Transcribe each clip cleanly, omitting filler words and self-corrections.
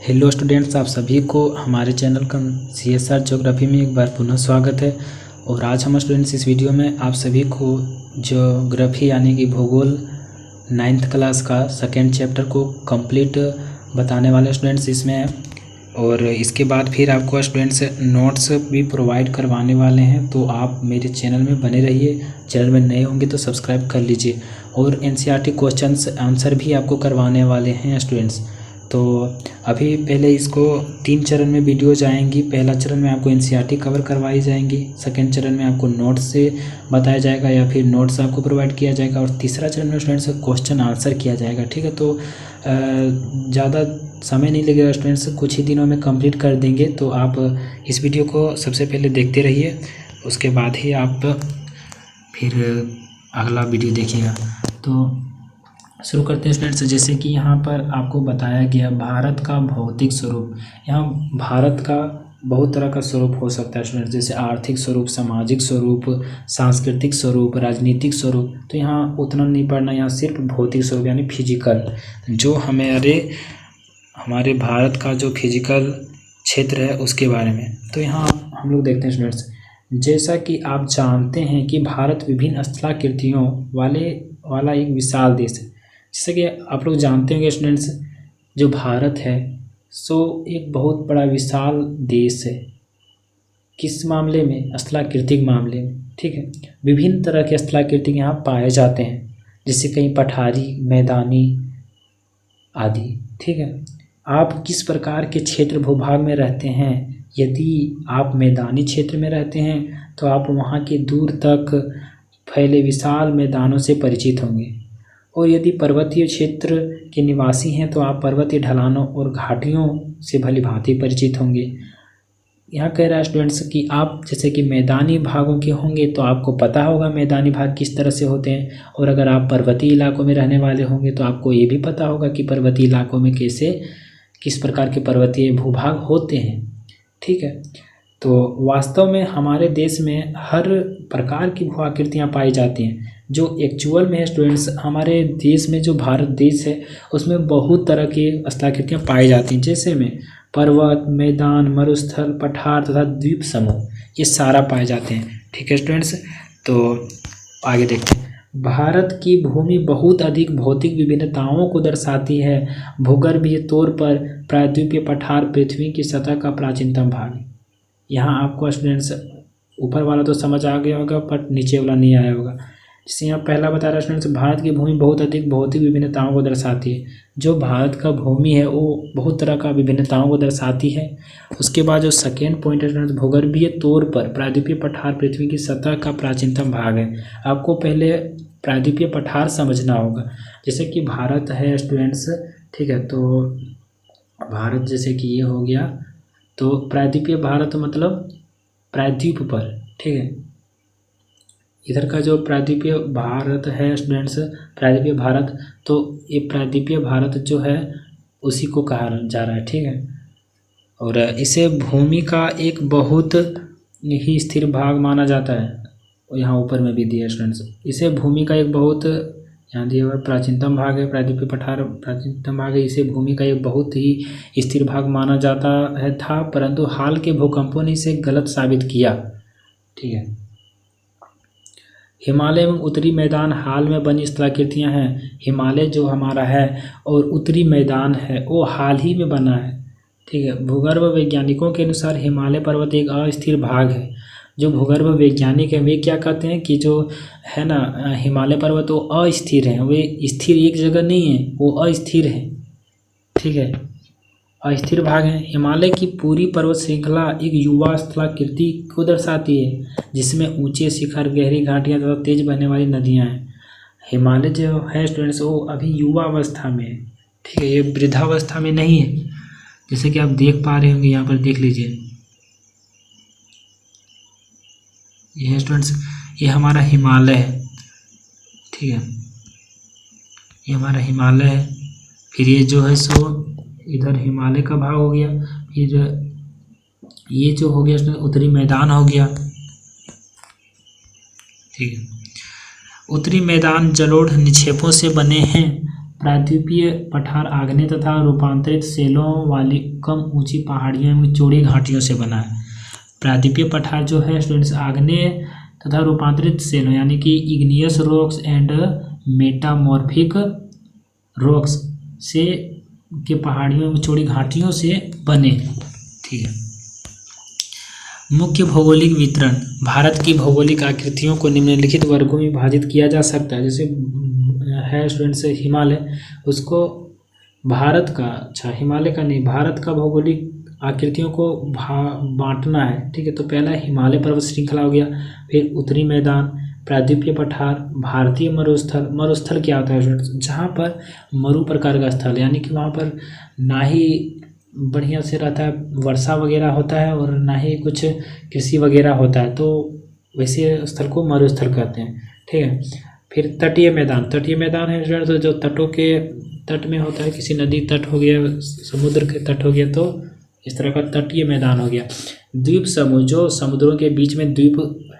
Hello students, आप सभी को हमारे चैनल का CSR ज्योग्राफी में एक बार पुनः स्वागत है। और आज हम स्टूडेंट्स इस वीडियो में आप सभी को ज्योग्राफी यानी कि भूगोल 9th क्लास का सेकेंड चैप्टर को कंप्लीट बताने वाले स्टूडेंट्स इसमें हैं। और इसके बाद फिर आपको स्टूडेंट्स नोट्स भी प्रोवाइड करवाने वाले हैं, तो आप मेरे चैनल में बने रहिए। चैनल में नए होंगे तो सब्सक्राइब कर लीजिए। और NCERT क्वेश्चंस आंसर भी आपको करवाने वाले हैं स्टूडेंट्स। तो अभी पहले इसको 3 चरण में वीडियोज आएंगी। पहला चरण में आपको NCERT कवर करवाई जाएंगी, सेकंड चरण में आपको नोट्स से बताया जाएगा या फिर नोट्स आपको प्रोवाइड किया जाएगा, और तीसरा चरण में स्टूडेंट्स क्वेश्चन आंसर किया जाएगा। ठीक है, तो ज़्यादा समय नहीं लगेगा स्टूडेंट्स, कुछ ही दिनों में कंप्लीट कर देंगे। तो आप इस वीडियो को सबसे पहले देखते रहिए, उसके बाद ही आप फिर अगला वीडियो देखिएगा। तो शुरू करते हैं स्टूडेंट्स। जैसे कि यहाँ पर आपको बताया गया भारत का भौतिक स्वरूप। यहाँ भारत का बहुत तरह का स्वरूप हो सकता है स्टूडेंट्स, जैसे आर्थिक स्वरूप, सामाजिक स्वरूप, सांस्कृतिक स्वरूप, राजनीतिक स्वरूप। तो यहाँ उतना नहीं पढ़ना, यहाँ सिर्फ भौतिक स्वरूप यानी फिजिकल, जो हमारे भारत का जो फिजिकल क्षेत्र है उसके बारे में। तो यहाँ हम लोग देखते हैं स्टूडेंट्स, जैसा कि आप जानते हैं कि भारत विभिन्न स्थलाकृतियों वाला एक विशाल देश है। जैसे कि आप लोग जानते होंगे स्टूडेंट्स, जो भारत है सो एक बहुत बड़ा विशाल देश है। किस मामले में? स्थलाकृतिक मामले में। ठीक है, विभिन्न तरह के स्थलाकृतिक यहाँ पाए जाते हैं, जैसे कहीं पठारी, मैदानी आदि। ठीक है, आप किस प्रकार के क्षेत्र भूभाग में रहते हैं? यदि आप मैदानी क्षेत्र में रहते हैं तो आप वहाँ के दूर तक फैले विशाल मैदानों से परिचित होंगे, और यदि पर्वतीय क्षेत्र के निवासी हैं तो आप पर्वतीय ढलानों और घाटियों से भली भांति परिचित होंगे। यहाँ कह रहा है स्टूडेंट्स कि आप जैसे कि मैदानी भागों के होंगे तो आपको पता होगा मैदानी भाग किस तरह से होते हैं, और अगर आप पर्वतीय इलाकों में रहने वाले होंगे तो आपको ये भी पता होगा कि पर्वतीय इलाकों में किस प्रकार के पर्वतीय भूभाग होते हैं। ठीक है, तो वास्तव में हमारे देश में हर प्रकार की भू आकृतियाँ पाई जाती हैं। जो एक्चुअल में है स्टूडेंट्स, हमारे देश में जो भारत देश है उसमें बहुत तरह की स्थलाकृतियाँ पाई जाती हैं, जैसे में पर्वत, मैदान, मरुस्थल, पठार तथा द्वीप समूह, ये सारा पाए जाते हैं। ठीक है स्टूडेंट्स, तो आगे देखते हैं। भारत की भूमि बहुत अधिक भौतिक विभिन्नताओं को दर्शाती है। भूगर्भीय तौर पर प्रायद्वीपीय पठार पृथ्वी की सतह का प्राचीनतम भाग है। यहाँ आपको स्टूडेंट्स ऊपर वाला तो समझ आ गया होगा, पर नीचे वाला नहीं आया होगा। जैसे यहाँ पहला बता रहा है स्टूडेंट्स, भारत की भूमि बहुत अधिक भौतिक विभिन्नताओं को दर्शाती है। जो भारत का भूमि है वो बहुत तरह का विभिन्नताओं को दर्शाती है। उसके बाद जो सेकेंड पॉइंट है स्टूडेंट्स, भूगर्भीय तौर पर प्रायद्वीपीय पठार पृथ्वी की सतह का प्राचीनतम भाग है। आपको पहले प्रायद्वीपीय पठार समझना होगा। जैसे कि भारत है स्टूडेंट्स, ठीक है, तो भारत जैसे कि ये हो गया, तो प्रायद्वीपीय भारत मतलब प्रायद्वीप पर। ठीक है, इधर का जो प्रायद्वीपीय भारत है स्टूडेंट्स, प्रायद्वीपीय भारत, तो ये प्रायद्वीपीय भारत जो है उसी को कहा जा रहा है। ठीक है, और इसे भूमि का एक बहुत ही स्थिर भाग माना जाता है। और यहाँ ऊपर में भी दिया स्टूडेंट्स, इसे भूमि का एक बहुत, यहाँ दिया हुआ प्राचीनतम भाग है, प्रायद्वीपीय पठार प्राचीनतम भाग है। इसे भूमि का एक बहुत ही स्थिर भाग माना जाता है था, परंतु हाल के भूकंपों ने इसे गलत साबित किया। ठीक है, हिमालय एवं उत्तरी मैदान हाल में बनी स्थलाकृतियाँ हैं। हिमालय जो हमारा है और उत्तरी मैदान है वो हाल ही में बना है। ठीक है, भूगर्भ वैज्ञानिकों के अनुसार हिमालय पर्वत एक अस्थिर भाग है। जो भूगर्भ वैज्ञानिक हैं वे क्या कहते हैं कि जो है ना हिमालय पर्वत वो अस्थिर हैं, वे स्थिर एक जगह नहीं है, वो अस्थिर है। ठीक है, अस्थिर भाग है। हिमालय की पूरी पर्वत श्रृंखला एक युवा स्थलाकृति को दर्शाती है, जिसमें ऊंचे शिखर, गहरी घाटियां तथा तेज बहने वाली नदियां हैं। हिमालय जो है स्टूडेंट्स वो अभी युवा अवस्था में है। ठीक है, ये वृद्धावस्था में नहीं है, जैसे कि आप देख पा रहे होंगे। यहाँ पर देख लीजिए, ये है स्टूडेंट्स, ये हमारा हिमालय है। ठीक है, ये हमारा हिमालय है। फिर ये जो है सो इधर हिमालय का भाग हो गया। फिर ये जो हो गया उत्तरी मैदान हो गया। ठीक है, उत्तरी मैदान जलोढ़ निक्षेपों से बने हैं। प्रायद्वीपीय पठार आग्नेय तथा रूपांतरित सेलों वाली कम ऊंची पहाड़ियों एवं चौड़ी घाटियों से बना है। प्रायद्वीपीय पठार जो है स्टूडेंट्स आग्नेय तथा रूपांतरित सेलों यानी कि igneous rocks and metamorphic rocks से के पहाड़ियों एवं चौड़ी घाटियों से बने। ठीक है। मुख्य भौगोलिक वितरण। भारत की भौगोलिक आकृतियों को निम्नलिखित वर्गों में विभाजित किया जा सकता है। जैसे है स्टूडेंट्स हिमालय, उसको भारत का, अच्छा हिमालय का नहीं, भारत का भौगोलिक आकृतियों को बांटना है। ठीक है। तो पहला हिमालय पर्वत श्रृंखला हो गया, फिर उत्तरी मैदान, प्रायद्वीपीय पठार, भारतीय मरुस्थल। मरुस्थल क्या होता है स्टूडेंट्स? जहाँ पर मरु प्रकार का स्थल, यानी कि वहाँ पर ना ही बढ़िया से रहता है, वर्षा वगैरह होता है और ना ही कुछ कृषि वगैरह होता है, तो वैसे स्थल को मरुस्थल कहते हैं। ठीक है। फिर तटीय मैदान। तटीय मैदान है स्टूडेंट्स जो तटों के तट में होता है, किसी नदी तट हो गया, समुद्र के तट हो गया, तो इस तरह का तटीय मैदान हो गया। द्वीप समूह, जो समुद्रों के बीच में द्वीप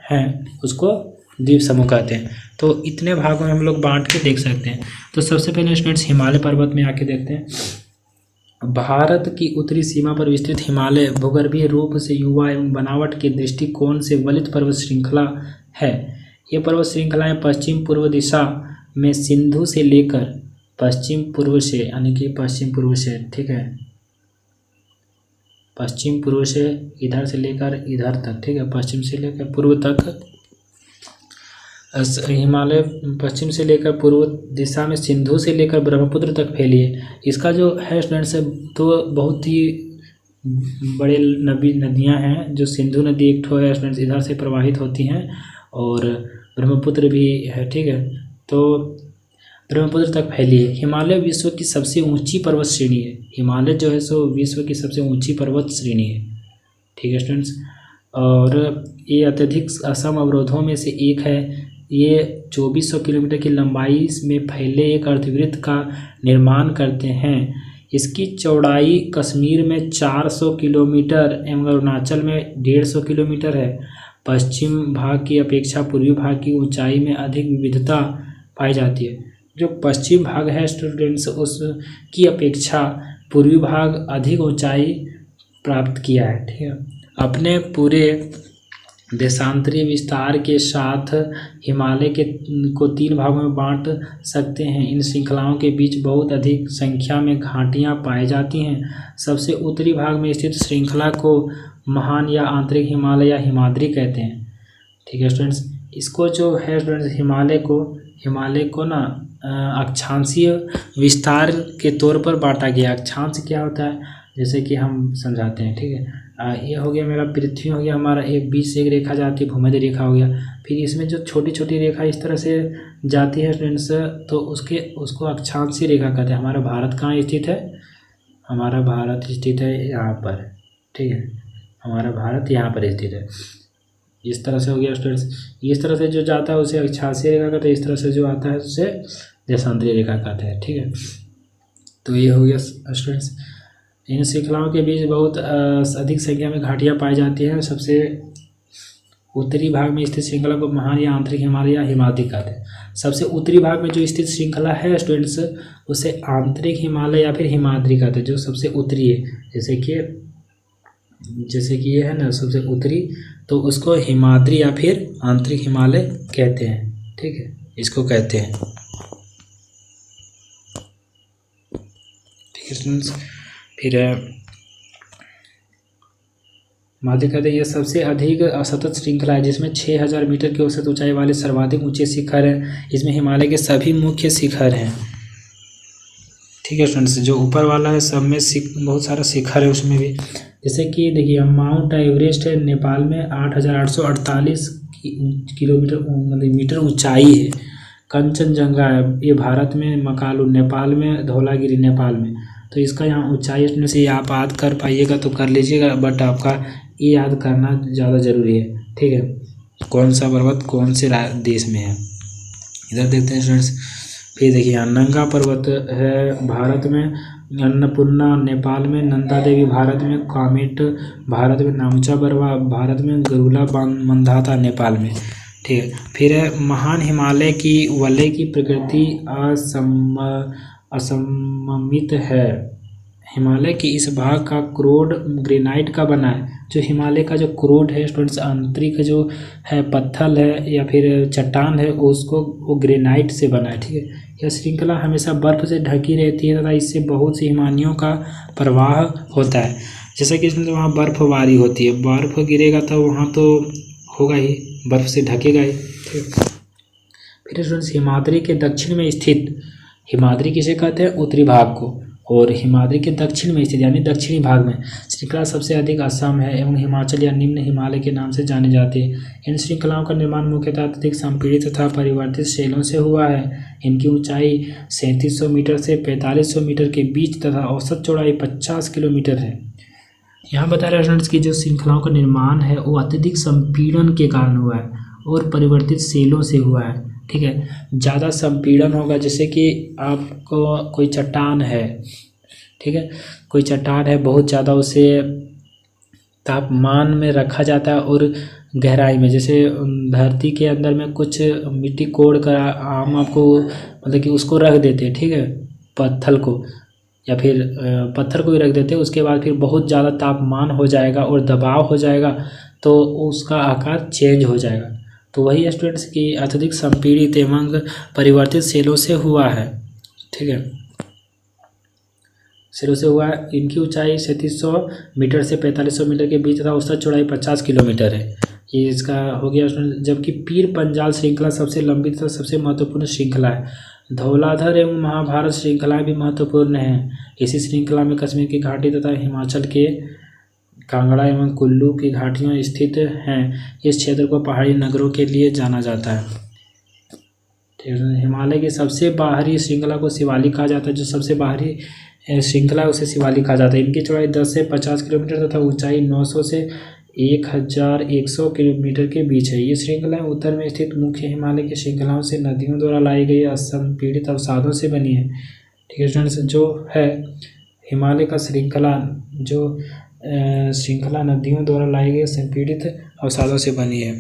हैं उसको द्वीप समूह कहते हैं। तो इतने भागों में हम लोग बांट के देख सकते हैं। तो सबसे पहले स्टूडेंट्स हिमालय पर्वत में आके देखते हैं। भारत की उत्तरी सीमा पर विस्तृत हिमालय भूगर्भीय रूप से युवा एवं बनावट के दृष्टिकोण से वलित पर्वत श्रृंखला है। ये पर्वत श्रृंखलाएं पश्चिम पूर्व दिशा में सिंधु से लेकर पश्चिम पूर्व से, यानी कि पश्चिम पूर्व से, ठीक है, पश्चिम पूर्व से इधर से लेकर इधर तक, ठीक है, पश्चिम से लेकर पूर्व तक हिमालय पश्चिम से लेकर पूर्व दिशा में सिंधु से लेकर ब्रह्मपुत्र तक फैली है। इसका जो है स्टूडेंट्स तो बहुत ही बड़े नदियां हैं। जो सिंधु नदी एक ठो है स्टूडेंट्स, इधर से प्रवाहित होती हैं, और ब्रह्मपुत्र भी है। ठीक है। तो ब्रह्मपुत्र तक फैली है। हिमालय विश्व की सबसे ऊंची पर्वत श्रेणी है। हिमालय जो है सो विश्व की सबसे ऊंची पर्वत श्रेणी है। ठीक है स्टूडेंट्स। और ये अत्यधिक असम अवरोधों में से एक है। ये 2400 किलोमीटर की लंबाई में फैले एक अर्धवृत्त का निर्माण करते हैं। इसकी चौड़ाई कश्मीर में 400 किलोमीटर एवं अरुणाचल में 150 किलोमीटर है। पश्चिम भाग की अपेक्षा पूर्वी भाग की ऊंचाई में अधिक विविधता पाई जाती है। जो पश्चिम भाग है स्टूडेंट्स उसकी अपेक्षा पूर्वी भाग अधिक ऊंचाई प्राप्त किया है। ठीक है। अपने पूरे देशांतरीय विस्तार के साथ हिमालय को 3 भागों में बांट सकते हैं। इन श्रृंखलाओं के बीच बहुत अधिक संख्या में घाटियां पाई जाती हैं। सबसे उत्तरी भाग में स्थित श्रृंखला को महान या आंतरिक हिमालय या हिमाद्री कहते हैं। ठीक है स्टूडेंट्स। इसको जो है स्टूडेंट्स हिमालय को ना अक्षांशीय विस्तार के तौर पर बांटा गया। अक्षांश क्या होता है जैसे कि हम समझाते हैं। ठीक है। ये हो गया मेरा पृथ्वी हो गया हमारा, एक बीच से एक रेखा जाती है, भूमध्य रेखा हो गया। फिर इसमें जो छोटी छोटी रेखा इस तरह से जाती है स्टूडेंट्स, तो उसको अक्षांशीय रेखा कहते हैं। हमारा भारत कहाँ स्थित है? हमारा भारत स्थित है यहाँ पर। ठीक है। हमारा भारत यहाँ पर स्थित है। इस तरह से हो गया स्टूडेंट्स। इस तरह से जो जाता है उसे अक्षांशीय रेखा कहते हैं, इस तरह से जो आता है उसे देशांतरीय रेखा कहते हैं। ठीक है। तो ये हो गया स्टूडेंट्स। इन श्रृंखलाओं के बीच बहुत अधिक संख्या में घाटियां पाई जाती हैं। सबसे उत्तरी भाग में स्थित श्रृंखला को महान या आंतरिक हिमालय या हिमाद्री कहते हैं। सबसे उत्तरी भाग में जो स्थित श्रृंखला है स्टूडेंट्स उसे आंतरिक हिमालय या फिर हिमाद्री कहते हैं, जो सबसे उत्तरी है। जैसे कि ये है ना सबसे उत्तरी, तो उसको हिमाद्री या फिर आंतरिक हिमालय कहते हैं। ठीक है, इसको कहते हैं। ठीक है स्टूडेंट्स। फिर हिमाद्री कहते हैं ये सबसे अधिक असतत श्रृंखला है जिसमें 6000 मीटर की औसत ऊंचाई वाले सर्वाधिक ऊंचे शिखर हैं। इसमें हिमालय के सभी मुख्य शिखर हैं। ठीक है स्टूडेंट्स। जो ऊपर वाला है सब में बहुत सारा शिखर है उसमें भी। जैसे कि देखिए माउंट एवरेस्ट है नेपाल में 8848 किलोमीटर मतलब मीटर ऊंचाई है। कंचनजंगा है ये भारत में, मकालू नेपाल में, धौलागिरी नेपाल में। तो इसका यहाँ ऊंचाई इसमें से आप याद कर पाइएगा तो कर लीजिएगा, बट आपका ये याद करना ज़्यादा ज़रूरी है। ठीक है। कौन सा पर्वत कौन से देश में है इधर देखते हैं स्टूडेंट्स। फिर देखिए नंगा पर्वत है भारत में, अन्नपूर्णा नेपाल में, नंदा देवी भारत में, कामेट भारत में, नामचा बरवा भारत में, गरुला मंदाता नेपाल में। ठीक है। फिर है महान हिमालय की वलय की प्रकृति असममित है। हिमालय के इस भाग का क्रोड ग्रेनाइट का बना है। जो हिमालय का जो क्रोड है स्टूडेंट्स, आंतरिक जो है पत्थर है या फिर चट्टान है, उसको वो ग्रेनाइट से बना है। ठीक है, यह श्रृंखला हमेशा बर्फ से ढकी रहती है तथा इससे बहुत सी हिमानियों का प्रवाह होता है। जैसे कि इसमें वहाँ बर्फबारी होती है, बर्फ गिरेगा तो वहाँ तो होगा ही, बर्फ से ढकेगा ही। ठीक, फिर स्टूडेंट्स हिमाद्री के दक्षिण में स्थित, हिमाद्री किसे कहते हैं? उत्तरी भाग को। और हिमाद्री के दक्षिण में स्थित यानी दक्षिणी भाग में श्रृंखला सबसे अधिक असम है एवं हिमाचल या निम्न हिमालय के नाम से जानी जाती है। इन श्रृंखलाओं का निर्माण मुख्यतः अत्यधिक संपीड़ित तथा परिवर्तित शैलों से हुआ है। इनकी ऊंचाई 3700 मीटर से 4500 मीटर के बीच तथा औसत चौड़ाई 50 किलोमीटर है। यहाँ बता रहे स्टूडेंट्स की जो श्रृंखलाओं का निर्माण है वो अत्यधिक संपीड़न के कारण हुआ है और परिवर्तित शैलों से हुआ है। ठीक है, ज़्यादा संपीड़न होगा, जैसे कि आपको कोई चट्टान है, ठीक है, कोई चट्टान है, बहुत ज़्यादा उसे तापमान में रखा जाता है और गहराई में, जैसे धरती के अंदर में कुछ मिट्टी कोड़ कर हम आपको मतलब कि उसको रख देते हैं। ठीक है, पत्थर को या फिर पत्थर को भी रख देते हैं, उसके बाद फिर बहुत ज़्यादा तापमान हो जाएगा और दबाव हो जाएगा तो उसका आकार चेंज हो जाएगा। तो वही स्टूडेंट्स की अत्यधिक संपीड़ित एवं परिवर्तित शैलों से हुआ है। ठीक है, शैलों से हुआ है। इनकी ऊंचाई 3700 मीटर से 4500 मीटर के बीच तथा औसत चौड़ाई 50 किलोमीटर है। ये इसका हो गया स्टूडेंट। जबकि पीर पंजाल श्रृंखला सबसे लंबी तथा सबसे महत्वपूर्ण श्रृंखला है। धौलाधर एवं महाभारत श्रृंखलाएं भी महत्वपूर्ण हैं। इसी श्रृंखला में कश्मीर की घाटी तथा हिमाचल के कांगड़ा एवं कुल्लू की घाटियां स्थित हैं। इस क्षेत्र को पहाड़ी नगरों के लिए जाना जाता है। ठीक है, हिमालय की सबसे बाहरी श्रृंखला को शिवालिक कहा जाता है। जो सबसे बाहरी श्रृंखला है उसे शिवालिक कहा जाता है। इनकी चौड़ाई 10 से 50 किलोमीटर तथा ऊंचाई 900 से 1100 किलोमीटर के बीच है। ये श्रृंखला उत्तर में स्थित मुख्य हिमालय की श्रृंखलाओं से नदियों द्वारा लाई गई असंपीड़ित अवसादों से बनी है। ठीक है स्टूडेंट्स, जो है हिमालय का श्रृंखला नदियों द्वारा लाई गई संपीड़ित अवसादों से बनी है।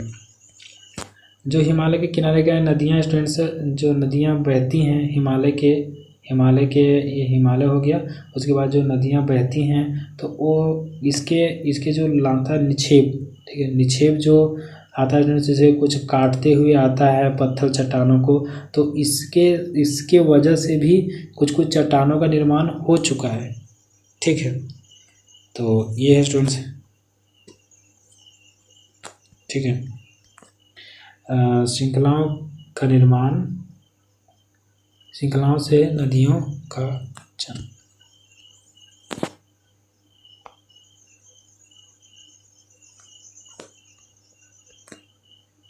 जो हिमालय के किनारे गए नदियाँ स्टूडेंट्स, जो नदियाँ बहती हैं हिमालय हो गया, उसके बाद जो नदियाँ बहती हैं तो वो इसके जो लाता निक्षेप, ठीक है, निक्षेप जो आता है जैसे कुछ काटते हुए आता है पत्थर चट्टानों को, तो इसके वजह से भी कुछ चट्टानों का निर्माण हो चुका है। ठीक है, तो ये है स्टूडेंट्स। ठीक है, श्रृंखलाओं का निर्माण, श्रृंखलाओं से नदियों का जन्म।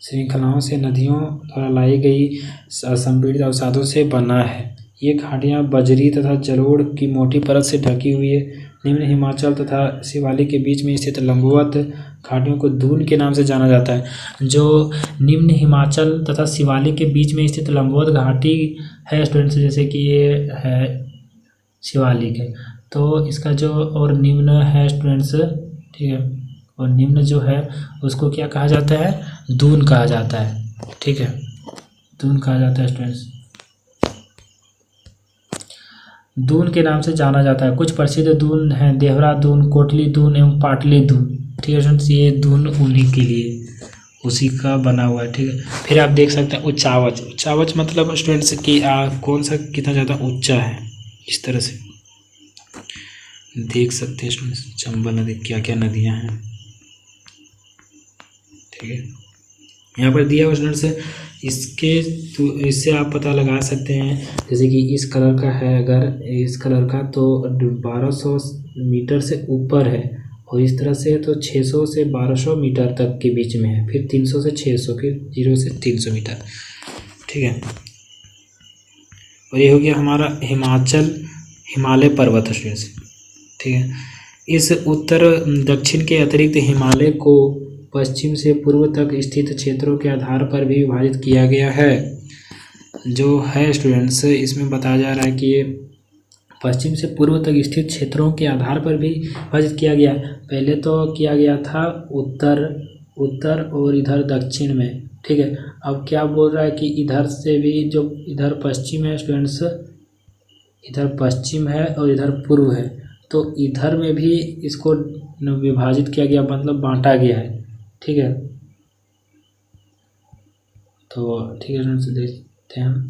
श्रृंखलाओं से नदियों द्वारा लाई गई संपीड़ित अवसादों से बना है। ये घाटियाँ बजरी तथा जलोढ़ की मोटी परत से ढकी हुई है। निम्न हिमाचल तथा शिवालिक के बीच में स्थित लंबवत घाटियों को दून के नाम से जाना जाता है। जो निम्न हिमाचल तथा शिवालिक के बीच में स्थित लंबवत घाटी है स्टूडेंट्स, जैसे कि ये है शिवालिक है, तो इसका जो और निम्न है स्टूडेंट्स, ठीक है, और निम्न जो है उसको क्या कहा जाता है? दून कहा जाता है। ठीक है, दून कहा जाता है स्टूडेंट्स, दून के नाम से जाना जाता है। कुछ प्रसिद्ध दून हैं देवरा दून, कोटली दून एवं पाटली दून। ठीक है स्टूडेंट्स, ये दून उन्हीं के लिए उसी का बना हुआ है। ठीक है, फिर आप देख सकते हैं उच्चावच। उच्चावच मतलब स्टूडेंट्स कि कौन सा कितना ज़्यादा ऊंचा है, इस तरह से देख सकते हैं स्टूडेंट्स। चंबल नदी, क्या क्या नदियाँ हैं। ठीक है, यहाँ पर दिया हुआ स्टूडेंट्स इससे आप पता लगा सकते हैं, जैसे कि इस कलर का है, अगर इस कलर का तो 1200 मीटर से ऊपर है, और इस तरह से तो 600 से 1200 मीटर तक के बीच में है, फिर 300 से 600, फिर 0 से 300 मीटर। ठीक है, और ये हो गया हमारा हिमालय पर्वत स्टूडेंट्स। ठीक है, इस उत्तर दक्षिण के अतिरिक्त हिमालय को पश्चिम से पूर्व तक स्थित क्षेत्रों के आधार पर भी विभाजित किया गया है। जो है स्टूडेंट्स, इसमें बताया जा रहा है कि पश्चिम से पूर्व तक स्थित क्षेत्रों के आधार पर भी विभाजित किया गया। पहले तो किया गया था उत्तर और इधर दक्षिण में। ठीक है, अब क्या बोल रहा है कि इधर से भी जो इधर पश्चिम है स्टूडेंट्स, इधर पश्चिम है और इधर पूर्व है, तो इधर में भी इसको विभाजित किया गया, मतलब बांटा गया है। ठीक है, तो ठीक है फ्रेंड्स, देखते हैं हम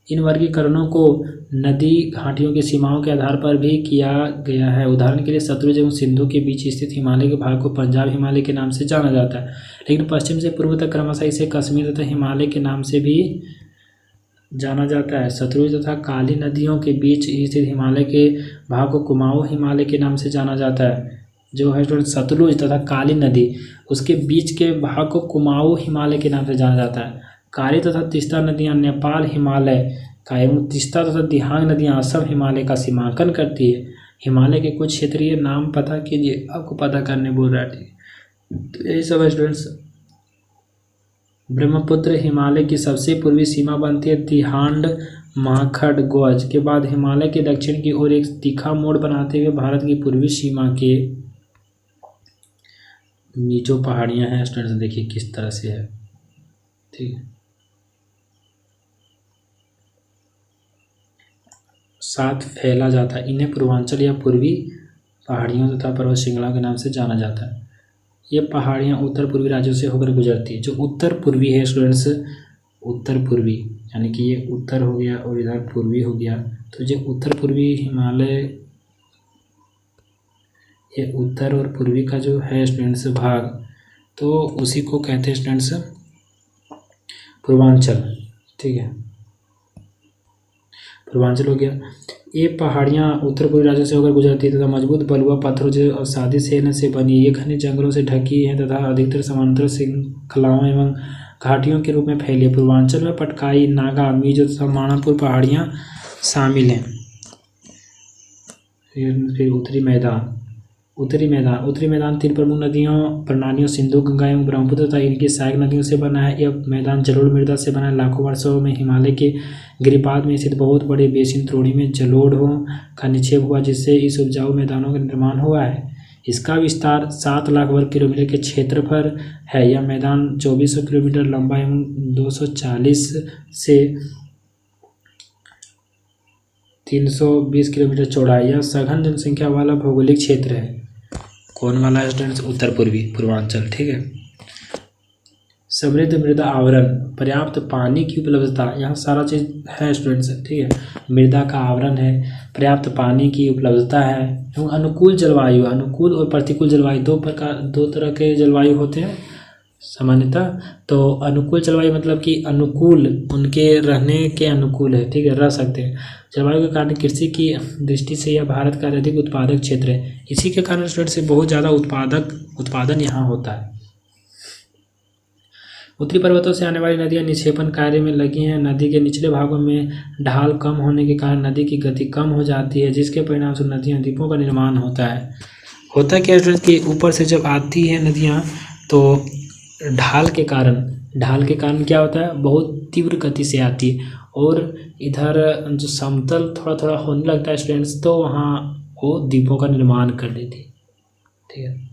इन वर्गीकरणों को नदी घाटियों की सीमाओं के आधार पर भी किया गया है। उदाहरण के लिए सतलुज एवं सिंधु के बीच स्थित हिमालय के भाग को पंजाब हिमालय के नाम से जाना जाता है, लेकिन पश्चिम से पूर्व तक क्रमशः इसे कश्मीर तथा हिमालय के नाम से भी जाना जाता है। सतलुज तथा काली नदियों के बीच स्थित हिमालय के भाग को कुमाऊं हिमालय के नाम से जाना जाता है। जो है सतलुज तथा काली नदी, उसके बीच के भाग को कुमाऊं हिमालय के नाम से जाना जाता है। काली तथा तीस्ता नदियां नेपाल हिमालय का एवं तीस्ता तथा दिहांग नदियां असम हिमालय का सीमांकन करती है। हिमालय के कुछ क्षेत्रीय नाम पता कीजिए, आपको पता करने बोल रहा है। ठीक, तो यही सब है स्टूडेंट्स। ब्रह्मपुत्र हिमालय की सबसे पूर्वी सीमा बनती है तिहांड माखड़ गौज के बाद हिमालय के दक्षिण की ओर एक तीखा मोड़ बनाते हुए भारत की पूर्वी सीमा के नीचों पहाड़ियां हैं स्टूडेंट्स, देखिए किस तरह से है। ठीक है, साथ फैला जाता है। इन्हें पूर्वांचल या पूर्वी पहाड़ियों तथा पर्वत श्रृंखला के नाम से जाना जाता है। ये पहाड़ियाँ उत्तर पूर्वी राज्यों से होकर गुजरती है। जो उत्तर पूर्वी है स्टूडेंट्स, उत्तर पूर्वी यानी कि ये उत्तर हो गया और इधर पूर्वी हो गया, तो जो उत्तर पूर्वी हिमालय, ये उत्तर और पूर्वी का जो है स्टूडेंट्स भाग, तो उसी को कहते हैं स्टूडेंट्स पूर्वांचल। ठीक है, पूर्वांचल हो गया। ये पहाड़ियाँ उत्तर पूर्वी राज्यों से होकर गुजरती है तथा मजबूत बलुआ पत्थरों और सादी सेन से बनी। ये घने जंगलों से ढकी है तथा अधिकतर समांतर श्रृंखलाओं एवं घाटियों के रूप में फैली। पूर्वांचल में पटकाई, नागा, मिजो तथा माणापुर पहाड़ियाँ शामिल हैं। फिर उत्तरी मैदान 3 प्रमुख नदियों प्रणालियों सिंधु, गंगा एवं ब्रह्मपुत्र तथा इनकी सहायक नदियों से बना है। यह मैदान जलोढ़ मृदा से बना है। लाखों वर्षों में हिमालय के गिरिपाद में स्थित बहुत बड़े बेसिन द्रोणी में जलोढ़ों का निक्षेप हुआ, जिससे इस उपजाऊ मैदानों का निर्माण हुआ है। इसका विस्तार 7 लाख वर्ग किलोमीटर के क्षेत्र पर है। यह मैदान 2400 किलोमीटर लंबा एवं 240 से 320 किलोमीटर चौड़ा है। यह सघन जनसंख्या वाला भौगोलिक क्षेत्र है। कौन वाला है स्टूडेंट्स? उत्तर पूर्वी पूर्वांचल। ठीक है, समृद्ध मृदा आवरण, पर्याप्त पानी की उपलब्धता, यहाँ सारा चीज़ है स्टूडेंट्स। ठीक है, मृदा का आवरण है, पर्याप्त पानी की उपलब्धता है एवं अनुकूल जलवायु। अनुकूल और प्रतिकूल जलवायु दो तरह के जलवायु होते हैं सामान्यतः। तो अनुकूल जलवायु मतलब कि अनुकूल, उनके रहने के अनुकूल है। ठीक है, रह सकते हैं। जलवायु के कारण कृषि की दृष्टि से यह भारत का अधिक उत्पादक क्षेत्र है। इसी के कारण स्टूडेंट से बहुत ज़्यादा उत्पादन यहाँ होता है। उत्तरी पर्वतों से आने वाली नदियाँ निक्षेपण कार्य में लगी हैं। नदी के निचले भागों में ढाल कम होने के कारण नदी की गति कम हो जाती है, जिसके परिणाम से नदियाँ द्वीपों का निर्माण होता है। होता क्या है कि ऊपर से जब आती है नदियाँ तो ढाल के कारण क्या होता है, बहुत तीव्र गति से आती है और इधर जो समतल थोड़ा थोड़ा होने लगता है स्टूडेंट्स, तो वहाँ वो द्वीपों का निर्माण कर देती है। ठीक है,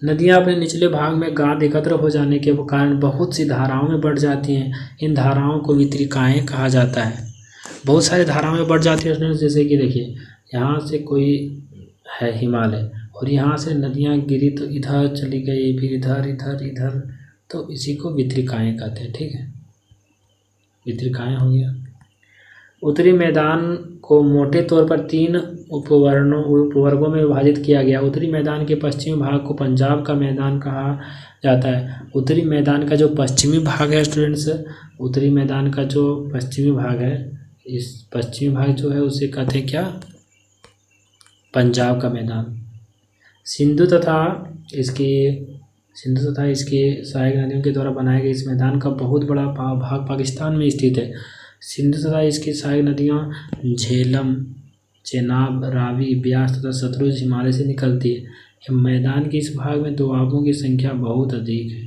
नदियाँ अपने निचले भाग में गाद एकत्र हो जाने के कारण बहुत सी धाराओं में बढ़ जाती हैं। इन धाराओं को वितरिकाएँ कहा जाता है। बहुत सारी धाराओं में बढ़ जाती है स्टूडेंट्स, जैसे कि देखिए यहाँ से कोई है हिमालय और यहाँ से नदियाँ गिरी तो इधर चली गई, फिर इधर इधर इधर, तो इसी को वितरिकाएँ कहते हैं। ठीक है, वितरिकाएँ हो गया। उत्तरी मैदान को मोटे तौर पर 3 उपवर्गों में विभाजित किया गया। उत्तरी मैदान के पश्चिमी भाग को पंजाब का मैदान कहा जाता है। उत्तरी मैदान का जो पश्चिमी भाग है स्टूडेंट्स, उत्तरी मैदान का जो पश्चिमी भाग है, इस पश्चिमी भाग जो है उसे कहते हैं क्या? पंजाब का मैदान। सिंधु तथा इसकी सहायक नदियों के द्वारा बनाए गए इस मैदान का बहुत बड़ा भाग पाकिस्तान में स्थित है। सिंधु तथा इसकी सहायक नदियाँ झेलम, चेनाब, रावी, ब्यास तथा सतलुज हिमालय से निकलती है। मैदान के इस भाग में दोआबों की संख्या बहुत अधिक है।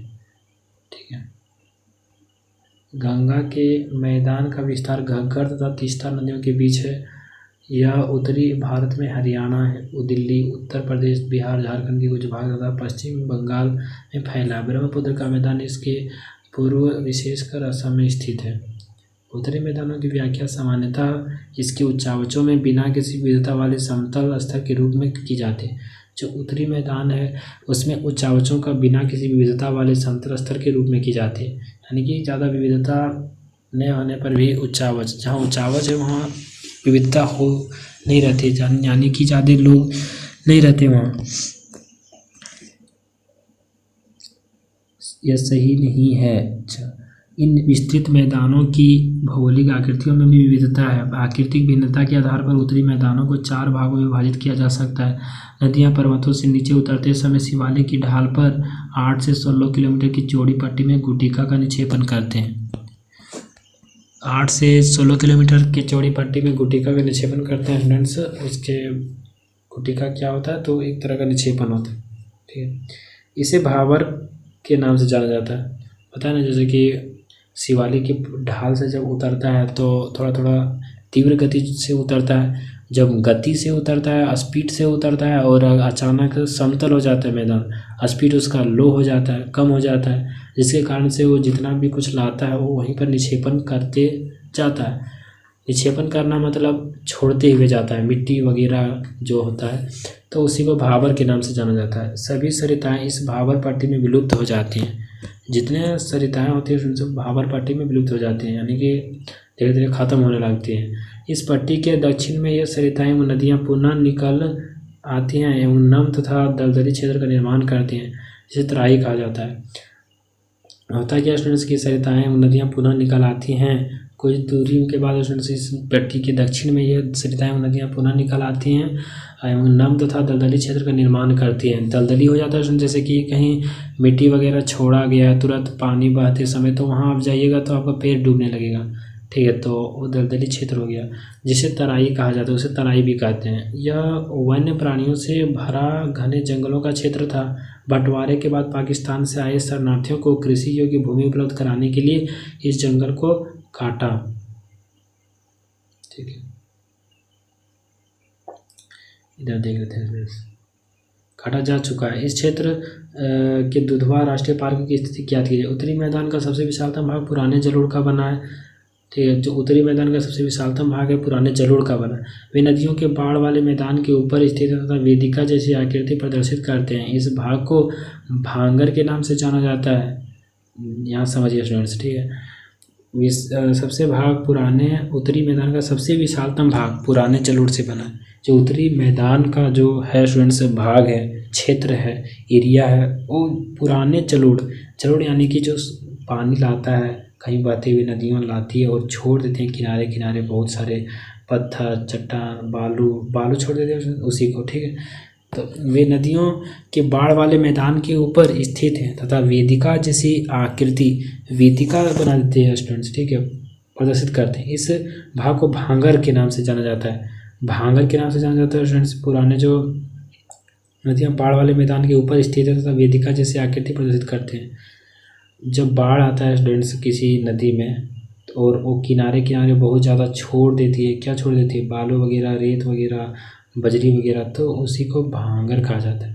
ठीक है, गंगा के मैदान का विस्तार घग्गर तथा तीस्ता नदियों के बीच है। यह उत्तरी भारत में हरियाणा है, दिल्ली, उत्तर प्रदेश, बिहार, झारखंड के कुछ भाग तथा पश्चिम बंगाल में फैला। ब्रह्मपुत्र का मैदान इसके पूर्व विशेषकर असम में स्थित है। उत्तरी मैदानों की व्याख्या सामान्यतः इसके उच्चावचों में बिना किसी विविधता वाले समतल स्तर के रूप में की जाती है। जो उत्तरी मैदान है उसमें उच्चावचों का बिना किसी विविधता वाले समतल स्तर के रूप में की जाती है, यानी कि ज़्यादा विविधता न होने पर भी उच्चावच, जहाँ उच्चावच है वहाँ विविधता हो नहीं रहती, यानी कि ज़्यादा लोग नहीं रहते वहाँ। यह सही नहीं है। अच्छा, इन विस्तृत मैदानों की भौगोलिक आकृतियों में भी विविधता है। आकृतिक भिन्नता के आधार पर उत्तरी मैदानों को 4 भागों में विभाजित किया जा सकता है। नदियां पर्वतों से नीचे उतरते समय शिवालिक की ढाल पर 8 से 16 किलोमीटर की चौड़ी पट्टी में गुटिका का निक्षेपण करते हैं। 8 से 16 किलोमीटर की चौड़ी पट्टी में गुटिका का निक्षेपण करते हैं स्टूडेंट्स। उसके गुटिका क्या होता है, तो एक तरह का निक्षेपण होता है, ठीक है। इसे भावर के नाम से जाना जाता है। पता है ना, जैसे कि शिवालिक की ढाल से जब उतरता है तो थोड़ा थोड़ा तीव्र गति से उतरता है। जब गति से उतरता है, स्पीड से उतरता है और अचानक समतल हो जाता है मैदान, स्पीड उसका लो हो जाता है, कम हो जाता है, जिसके कारण से वो जितना भी कुछ लाता है वो वहीं पर निक्षेपण करते जाता है। निक्षेपण करना मतलब छोड़ते हुए जाता है, मिट्टी वगैरह जो होता है, तो उसी को भावर के नाम से जाना जाता है। सभी सरिताएं इस भावर पट्टी में विलुप्त हो जाती हैं। जितने सरिताएं होती हैं उनसे भावर पट्टी में विलुप्त हो जाती हैं, यानी कि धीरे धीरे खत्म होने लगती हैं। इस पट्टी के दक्षिण में यह सरिताएं व नदियां पुनः निकल आती हैं एवं नम तथा दलदली क्षेत्र का निर्माण करती हैं, जिसे तराई कहा जाता है। होता क्या स्टूडेंट्स की सरिताएं व नदियां पुनः निकल आती हैं, कुछ दूरी के बाद स्टूडेंट्स इस पट्टी के दक्षिण में यह सरिताएं व नदियां पुनः निकल आती हैं एवं नम तथा दलदली क्षेत्र का निर्माण करती हैं। दलदली हो जाता है जैसे कि कहीं मिट्टी वगैरह छोड़ा गया है तुरंत पानी बहते समय, तो वहाँ आप जाइएगा तो आपका पैर डूबने लगेगा, ठीक है, तो वो दलदली क्षेत्र हो गया, जिसे तराई कहा जाता है, उसे तराई भी कहते हैं। यह वन्य प्राणियों से भरा घने जंगलों का क्षेत्र था। बंटवारे के बाद पाकिस्तान से आए शरणार्थियों को कृषि योग्य भूमि उपलब्ध कराने के लिए इस जंगल को काटा, ठीक है, इधर देख लेते हैं, काटा जा चुका है। इस क्षेत्र के दुधवा राष्ट्रीय पार्क की स्थिति क्या थी। उत्तरी मैदान का सबसे विशालतम भाग पुराने जलोढ़ का बना है, ठीक है, जो उत्तरी मैदान का सबसे विशालतम भाग है पुराने जलोढ़ का बना। वे नदियों के बाढ़ वाले मैदान के ऊपर स्थित तथा वेदिका जैसी आकृति प्रदर्शित करते हैं। इस भाग को भांगर के नाम से जाना जाता है, यहाँ समझिए स्टूडेंट्स, ठीक है। सबसे भाग पुराने उत्तरी मैदान का सबसे विशालतम भाग पुराने जलोढ़ से बना है। जो उत्तरी मैदान का जो है स्टूडेंट्स भाग है, क्षेत्र है, एरिया है, वो पुराने जलोढ़ यानी कि जो पानी लाता है, कहीं बहती हुई नदियों लाती है और छोड़ देते हैं किनारे किनारे बहुत सारे पत्थर, चट्टान, बालू छोड़ देते हैं उसी को, ठीक है। तो वे नदियों के बाढ़ वाले मैदान के ऊपर स्थित हैं तथा वेदिका जैसी आकृति वेदिका बना देते हैं स्टूडेंट्स, ठीक है, प्रदर्शित करते हैं। इस भाग को भांगर के नाम से जाना जाता है। भांगर के नाम से जाना जाता है स्टूडेंट्स पुराने जो नदियाँ बाढ़ वाले मैदान के ऊपर स्थित है तथा वेदिका जैसी आकृति प्रदर्शित करते हैं। जब बाढ़ आता है स्टूडेंट्स किसी नदी में और वो किनारे किनारे बहुत ज़्यादा छोड़ देती है, क्या छोड़ देती है, बालू वगैरह, रेत वगैरह, बजरी वगैरह, तो उसी को भांगर कहा जाता है,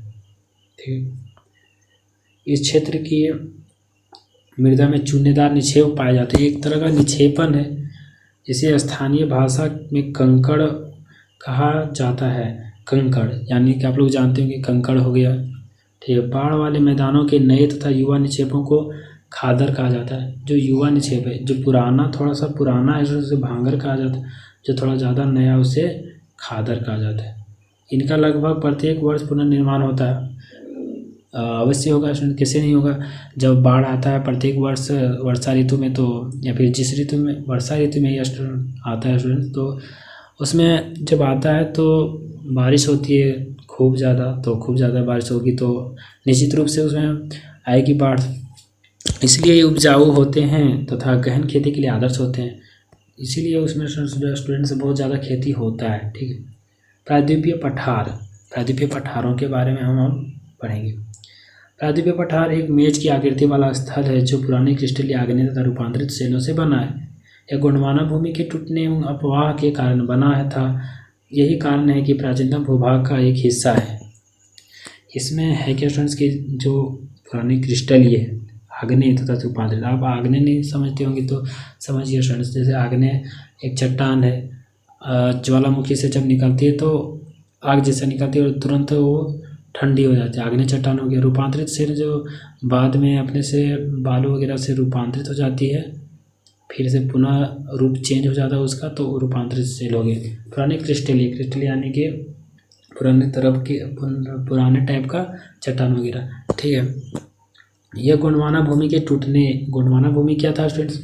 ठीक है। इस क्षेत्र की मृदा में चूनेदार निक्षेप पाए जाते हैं, एक तरह का निक्षेपण है, जिसे स्थानीय भाषा में कंकड़ कहा जाता है। कंकड़ यानी कि आप लोग जानते होंगे कंकड़ हो गया, ठीक है। बाढ़ वाले मैदानों के नए तथा युवा निक्षेपों को खादर कहा जाता है। जो युवा निक्षेप है, जो पुराना थोड़ा सा पुराना है उसे भांगर कहा जाता है, जो थोड़ा ज़्यादा नया उसे खादर कहा जाता है। इनका लगभग प्रत्येक वर्ष पुनर्निर्माण होता है। अवश्य होगा स्टूडेंट, कैसे नहीं होगा, जब बाढ़ आता है प्रत्येक वर्ष वर्षा ऋतु में, तो या फिर जिस ऋतु में वर्षा ऋतु में यह स्टूडेंट आता है स्टूडेंट, तो उसमें जब आता है तो बारिश होती है खूब ज़्यादा, तो खूब ज़्यादा बारिश होगी तो निश्चित रूप से उसमें आएगी बाढ़, इसलिए ये उपजाऊ होते हैं तथा गहन खेती के लिए आदर्श होते हैं, इसीलिए उसमें स्टूडेंट से बहुत ज़्यादा खेती होता है, ठीक है। प्रायद्वीपीय पठारों के बारे में हम पढ़ेंगे। प्रायद्वीपीय पठार एक मेज की आकृति वाला स्थल है जो पुराने क्रिस्टलीय आग्नेय तथा रूपांतरित शैलों से बना है। यह गोंडवाना भूमि के टूटने एवं अपवाह के कारण बना है था। यही कारण है कि प्राचीनतम भूभाग का एक हिस्सा है। इसमें है क्या स्टूडेंट्स की जो पुराने क्रिस्टलीय आग्नेय तथा रूपांतरित। आप आग्नेय नहीं समझते होंगे तो समझिए स्टूडेंट्स, जैसे आग्नेय एक चट्टान है, ज्वालामुखी से जब निकलती है तो आग जैसा निकलती है और तुरंत वो ठंडी हो जाती है, आग्नेय चट्टान हो गया। रूपांतरित से जो बाद में अपने से बालू वगैरह से रूपांतरित हो जाती है, फिर से पुनः रूप चेंज हो जाता है उसका, तो रूपांतरित सेल हो गए। पुराने क्रिस्टल यानी कि पुराने टाइप का चट्टान वगैरह, ठीक है। यह गोंडवाना भूमि के टूटने, गोंडवाना भूमि क्या था स्टूडेंट्स,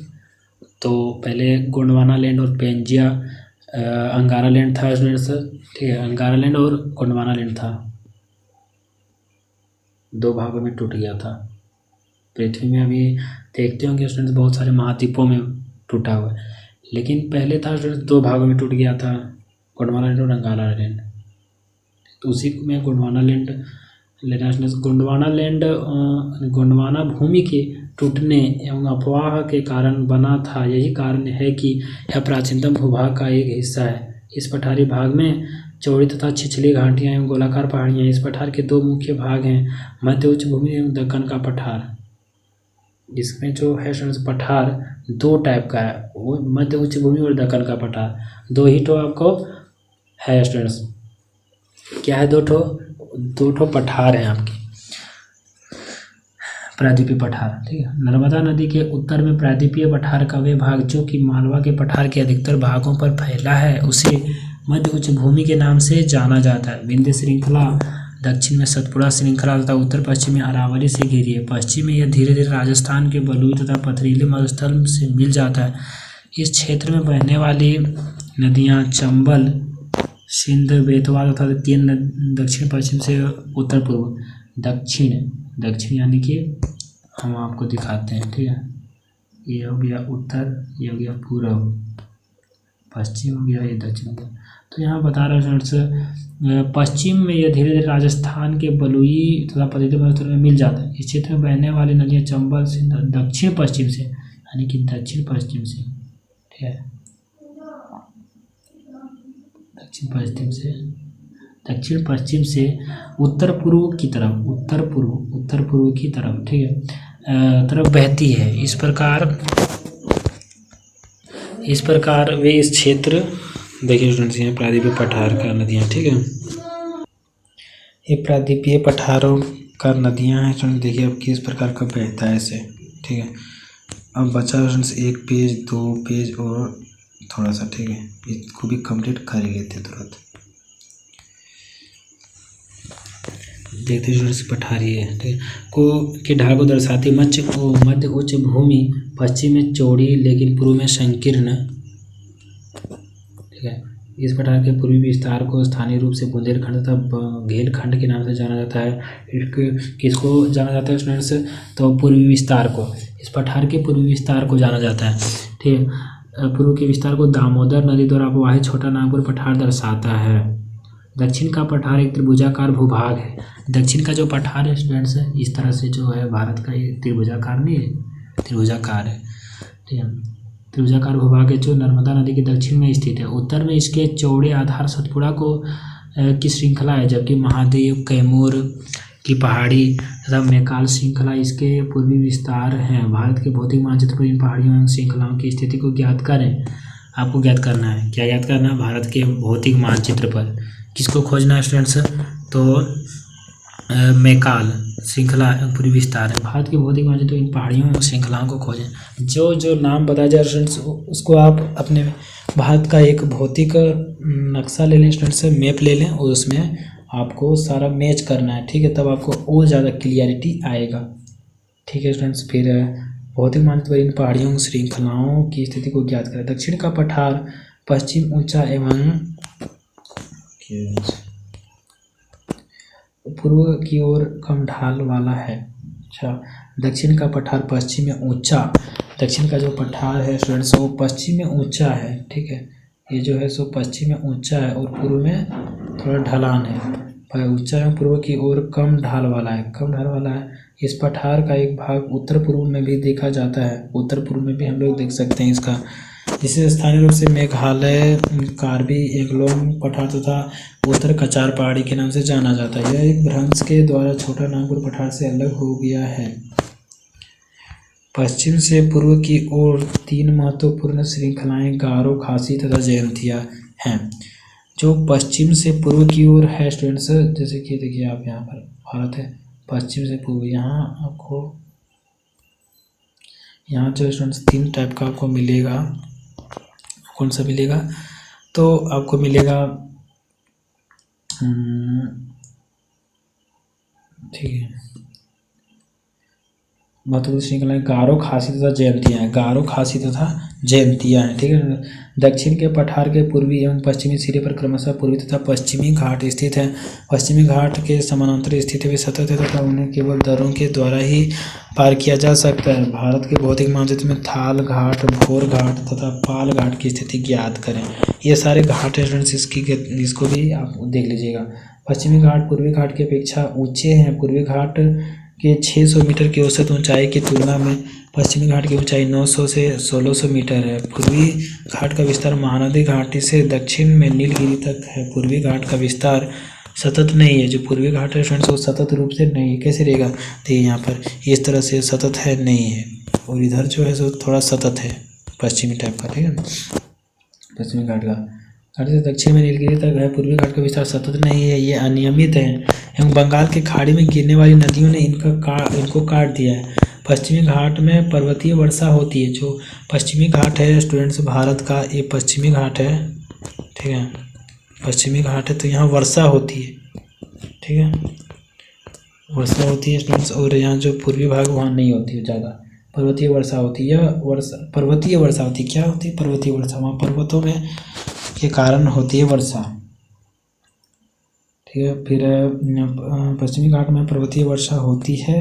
तो पहले गोंडवाना लैंड और पेंजिया अंगारा लैंड था स्टूडेंट्स, ठीक है। अंगारा लैंड और गोंडवाना लैंड था, 2 भागों में टूट गया था। पृथ्वी में अभी देखते होंगे स्टूडेंट्स बहुत सारे महाद्वीपों में टूटा हुआ है, लेकिन पहले था स्टूडेंट्स 2 भागों में टूट गया था, गोंडवाना लैंड और अंगारा लैंड। तो उसी में गोंडवाना लैंड लेना स्टूडेंट्स। गोंडवाना भूमि के टूटने एवं अफवाह के कारण बना था। यही कारण है कि यह प्राचीनतम भूभाग का एक हिस्सा है। इस पठारी भाग में चौड़ी तथा छिछली घाटियाँ एवं गोलाकार पहाड़ियाँ। इस पठार के 2 मुख्य भाग हैं, मध्य उच्च भूमि एवं दक्कन का पठार। इसमें जो है स्टूडेंट्स पठार 2 टाइप का है, वो मध्य उच्च भूमि और दक्कन का पठार, 2 ही तो आपको है स्टूडेंट्स। क्या है? 2 ठो पठार हैं आपके, प्रायद्वीपीय पठार, ठीक है। नर्मदा नदी के उत्तर में प्रायद्वीपीय पठार का वे भाग जो कि मालवा के पठार के अधिकतर भागों पर फैला है, उसे मध्य उच्च भूमि के नाम से जाना जाता है। विंध्य श्रृंखला दक्षिण में सतपुड़ा श्रृंखला तथा उत्तर पश्चिम में अरावली से घिरी है। पश्चिम में यह धीरे धीरे राजस्थान के बलुई तथा पथरीले मरुस्थल से मिल जाता है। इस क्षेत्र में बहने वाली नदियाँ चंबल, सिंध, बेतवा तथा 3 दक्षिण पश्चिम से उत्तर पूर्व। दक्षिण यानी कि हम आपको दिखाते हैं, ठीक है। ये हो गया उत्तर, ये हो गया पूर्व, पश्चिम हो गया, ये दक्षिण हो गया। तो यहाँ बता रहा है स्टूडेंट्स, पश्चिम में यह धीरे धीरे राजस्थान के बलुई तथा पथरीले मरुस्थल में मिल जाता है। इस क्षेत्र में बहने वाली नदियाँ चंबल, सिंध दक्षिण पश्चिम से, यानी कि दक्षिण पश्चिम से, ठीक है, दक्षिण पश्चिम से उत्तर पूर्व की तरफ, ठीक है, तरफ बहती है। इस प्रकार वे इस क्षेत्र, देखिए स्टूडेंट्स यहाँ प्रायद्वीपीय पठार का नदियाँ, ठीक है, ये प्रायद्वीपीय पठारों का नदियाँ हैं स्टूडेंट्स। देखिए अब किस प्रकार का बहता है ऐसे, ठीक है। अब बचा स्टूडेंट्स 1 पेज 2 पेज और थोड़ा सा, ठीक है, इसको भी कंप्लीट कर ही लेते तुरंत। देखते स्टूडेंट्स पठारी है, ठीक है, के ढाल को दर्शाती मध्य उच्च भूमि पश्चिम में चौड़ी लेकिन पूर्व में संकीर्ण, ठीक है। इस पठार के पूर्वी विस्तार को स्थानीय रूप से बुंदेलखंड तथा बघेलखंड के नाम से जाना जाता है। किसको जाना जाता है स्टूडेंट्स? तो पूर्वी विस्तार को, इस पठार के पूर्वी विस्तार को जाना जाता है, ठीक है। पूर्व के विस्तार को दामोदर नदी द्वारा अपवाहित छोटा नागपुर पठार दर्शाता है। दक्षिण का पठार एक त्रिभुजाकार भूभाग है। दक्षिण का जो पठार है स्टूडेंट्स, इस तरह से जो है भारत का ये त्रिभुजाकार नहीं है, त्रिभुजाकार है, ठीक है, त्रिभुजाकार भूभाग है जो नर्मदा नदी के दक्षिण में स्थित है। उत्तर में इसके चौड़े आधार सतपुड़ा की श्रृंखला है, जबकि महादेव, कैमूर की पहाड़ी तथा मैकाल श्रृंखला इसके पूर्वी विस्तार हैं। भारत के भौतिक मानचित्र पर इन पहाड़ियों एवं श्रृंखलाओं की स्थिति को ज्ञात करें। आपको ज्ञात करना है, क्या ज्ञात करना है? भारत के भौतिक मानचित्र पर किसको खोजना है स्टूडेंट्स? तो मैकाल श्रृंखला पूर्वी विस्तार है। भारत के भौतिक मानचित्र इन पहाड़ियों और श्रृंखलाओं को खोजें। जो नाम बताया जाए स्टूडेंट्स, उसको आप अपने भारत का एक भौतिक नक्शा ले लें स्टूडेंट्स, मैप ले लें और उसमें आपको सारा मैच करना है, ठीक है, तब आपको और ज़्यादा क्लियरिटी आएगा, ठीक है स्टूडेंट्स। फिर भौतिक मानचित्र पर इन पहाड़ियों और श्रृंखलाओं की स्थिति को ज्ञात करें। दक्षिण का पठार पश्चिम ऊंचा एवं पूर्व की ओर कम ढाल वाला है। अच्छा, दक्षिण का पठार पश्चिम में ऊंचा, दक्षिण का जो पठार है स्टूडेंट्स वो पश्चिम में ऊंचा है, ठीक है, ये जो है सो पश्चिम में ऊंचा है और पूर्व में थोड़ा ढलान है। ऊंचा एवं पूर्व की ओर कम ढाल वाला है। इस पठार का एक भाग उत्तर पूर्व में भी देखा जाता है, उत्तर पूर्व में भी हम लोग देख सकते हैं इसका, जिसे स्थानीय रूप से मेघालय, कार्बी एंगलोंग पठार तथा उत्तर कचार पहाड़ी के नाम से जाना जाता है। यह एक भ्रंश के द्वारा छोटा नागपुर पठार से अलग हो गया है। पश्चिम से पूर्व की ओर 3 महत्वपूर्ण श्रृंखलाएं गारो, खासी तथा जयंतिया हैं। जो पश्चिम से पूर्व की ओर है स्टूडेंट्स, जैसे कि देखिए आप यहाँ पर भारत है, पश्चिम से पूर्व, यहाँ आपको यहाँ जो स्टूडेंट्स 3 टाइप का आपको मिलेगा। कौन सा मिलेगा? तो आपको मिलेगा, ठीक है, महत्वपूर्ण श्रृंखलाएं गारो, खासी तथा जयंतिया हैं। गारो, खासी तथा जयंतिया हैं, ठीक है। दक्षिण के पठार के पूर्वी एवं पश्चिमी सिरे पर क्रमशः पूर्वी तथा पश्चिमी घाट स्थित है। पश्चिमी घाट के समानांतर स्थित वे सतत है तथा उन्हें केवल दर्रों के द्वारा ही पार किया जा सकता है। भारत के भौतिक मानचित्र में थाल घाट, भोर घाट तथा पाल घाट की स्थिति ज्ञात करें। ये सारे घाट स्टूडेंट्स, इसको भी आप देख लीजिएगा। पश्चिमी घाट पूर्वी घाट की अपेक्षा ऊंचे हैं। पूर्वी घाट के 600 मीटर की औसत ऊंचाई की तुलना में पश्चिमी घाट की ऊंचाई 900 से 1600 मीटर है। पूर्वी घाट का विस्तार महानदी घाटी से दक्षिण में नीलगिरी तक है। पूर्वी घाट का विस्तार सतत नहीं है। जो पूर्वी घाट है फ्रेंड्स, वो सतत रूप से नहीं है। कैसे रहेगा? देखिए यहाँ पर इस तरह से सतत है, नहीं है, और इधर जो है सो थोड़ा सतत है, पश्चिमी टाइप का, ठीक है। पश्चिमी घाट का घाट से दक्षिण में नीलगिरी तक है। पूर्वी घाट का विस्तार सतत नहीं है, ये अनियमित है एवं बंगाल की खाड़ी में गिरने वाली नदियों ने इनको काट दिया है। पश्चिमी घाट में पर्वतीय वर्षा होती है। जो पश्चिमी घाट है स्टूडेंट्स भारत का, ये पश्चिमी घाट है, ठीक है, पश्चिमी घाट है, तो यहाँ वर्षा होती है, ठीक है, वर्षा होती है स्टूडेंट्स। और यहाँ जो पूर्वी भाग वहाँ नहीं होती है ज़्यादा, पर्वतीय वर्षा होती है। पर्वतीय वर्षा होती है। क्या होती है? पर्वतीय वर्षा, वहाँ पर्वतों में के कारण होती है वर्षा, ठीक है। फिर पश्चिमी घाट में पर्वतीय वर्षा होती है।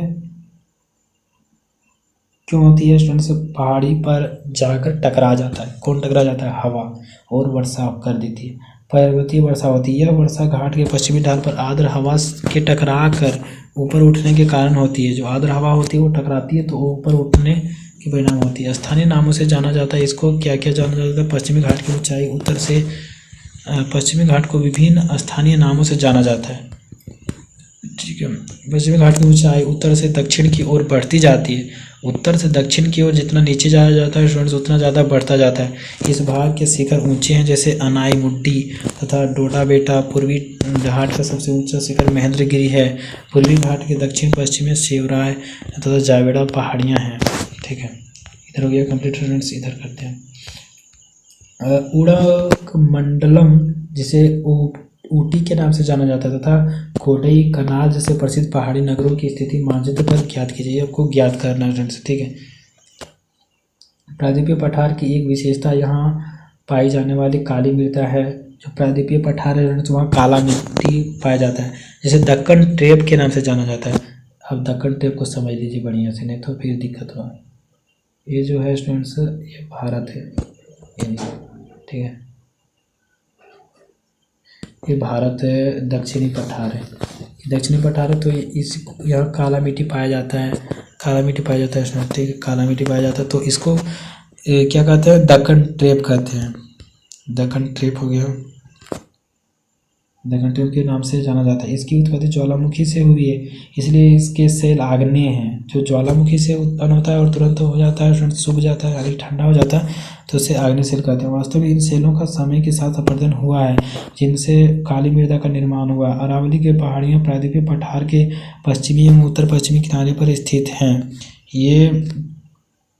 क्यों होती है स्टूडेंट्स? पहाड़ी पर जाकर टकरा जाता है। कौन टकरा जाता है? हवा, और वर्षा कर देती है। पर्वतीय वर्षा होती है। यह वर्षा घाट के पश्चिमी ढाल पर आर्द्र हवा के टकरा कर ऊपर उठने के कारण होती है। जो आर्द्र हवा होती है वो टकराती है तो ऊपर उठने के परिणाम होती है। स्थानीय नामों से जाना जाता है इसको। क्या क्या जाना जाता है? पश्चिमी घाट की ऊंचाई उत्तर से, पश्चिमी घाट को विभिन्न स्थानीय नामों से जाना जाता है, ठीक है। पश्चिमी घाट की ऊंचाई उत्तर से दक्षिण की ओर बढ़ती जाती है। उत्तर से दक्षिण की ओर जितना नीचे जाया जाता है स्टूडेंट्स, उतना ज़्यादा बढ़ता जाता है। इस भाग के शिखर ऊंचे हैं, जैसे अनाई मुड्डी तथा डोडा बेटा। पूर्वी घाट का सबसे ऊंचा शिखर महेंद्रगिरी है। पूर्वी घाट के दक्षिण पश्चिम में शिवराय तथा जावेड़ा पहाड़ियाँ हैं, ठीक है। इधर हो गया कंप्लीट स्टूडेंट्स। इधर करते हैं उड़कमंडलम, जिसे ऊटी के नाम से जाना जाता है, तथा कोडई कनाल जैसे प्रसिद्ध पहाड़ी नगरों की स्थिति मानचित्र पर ज्ञात कीजिए। आपको ज्ञात करना है, ठीक है। प्रायद्वीपीय पठार की एक विशेषता यहाँ पाई जाने वाली काली मृदा है। जो प्रायद्वीपीय पठार है वहाँ काला मिट्टी पाया जाता है, जिसे दक्कन ट्रेप के नाम से जाना जाता है। अब दक्कन ट्रेप को समझ लीजिए बढ़िया से, नहीं तो फिर दिक्कत होगा। ये जो है स्टूडेंट्स, ये भारत है, ठीक है, ये भारत है, दक्षिणी पठार है, दक्षिणी पठार है। तो इस यहाँ काला मिट्टी पाया जाता है, काला मिट्टी पाया जाता है, ठीक है, काला मिट्टी पाया जाता है। तो इसको क्या कहते हैं? दक्कन ट्रेप कहते हैं। दक्कन ट्रेप हो गया, दक्कन ट्रेप के नाम से जाना जाता है। इसकी उत्पत्ति ज्वालामुखी से हुई है, इसलिए इसके सेल आग्नेय हैं। जो ज्वालामुखी से उत्पन्न होता है और तुरंत हो जाता है, सूख जाता है, यानी ठंडा हो जाता है, तो उसे आग्नेय सेल कहते हैं। वास्तव में इन सेलों का समय के साथ अपरदन हुआ है, जिनसे काली मृदा का निर्माण हुआ। अरावली की पहाड़ियाँ प्रायद्वीपीय पठार के पश्चिमी एवं उत्तर पश्चिमी किनारे पर स्थित हैं।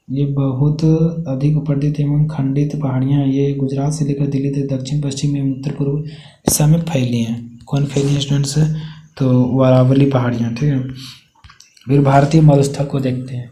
ये बहुत अधिक उपरदित एवं खंडित पहाड़ियाँ हैं। ये गुजरात से लेकर दिल्ली तक दक्षिण पश्चिम एवं उत्तर पूर्व दिशा में फैली हैं। कौन फैली हैं स्टूडेंट्स? तो अरावली पहाड़ियाँ, ठीक है। फिर भारतीय मरुस्थल को देखते हैं।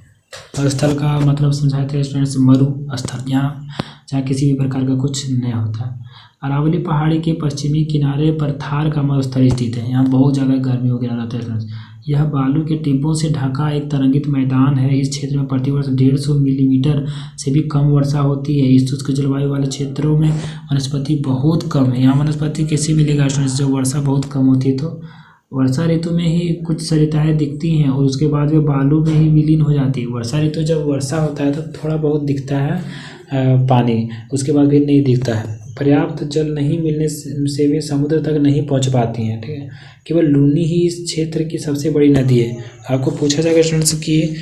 मरुस्थल का मतलब समझाए थे स्टूडेंट्स, मरु स्थल, यहाँ जहाँ किसी भी प्रकार का कुछ नहीं होता है। अरावली पहाड़ी के पश्चिमी किनारे पर थार का मरुस्थल स्थित है। यहाँ बहुत ज़्यादा गर्मी वगैरह रहता है स्टूडेंट्स। यह बालू के टिब्बों से ढका एक तरंगित मैदान है। इस क्षेत्र में प्रतिवर्ष 150 मिलीमीटर से भी कम वर्षा होती है। इस शुष्क जलवायु वाले क्षेत्रों में वनस्पति बहुत कम है। यहाँ वनस्पति कैसे मिलेगा स्टूडेंट्स? जब वर्षा बहुत कम होती है तो वर्षा ऋतु में ही कुछ सरिताएँ दिखती हैं और उसके बाद वे बालू में ही विलीन हो जाती है। वर्षा ऋतु जब वर्षा होता है तो थोड़ा बहुत दिखता है पानी, उसके बाद फिर नहीं दिखता है। पर्याप्त जल नहीं मिलने से वे समुद्र तक नहीं पहुंच पाती हैं। ठीक है, केवल लूनी ही इस क्षेत्र की सबसे बड़ी नदी है। आपको पूछा जाएगा स्टूडेंट्स कि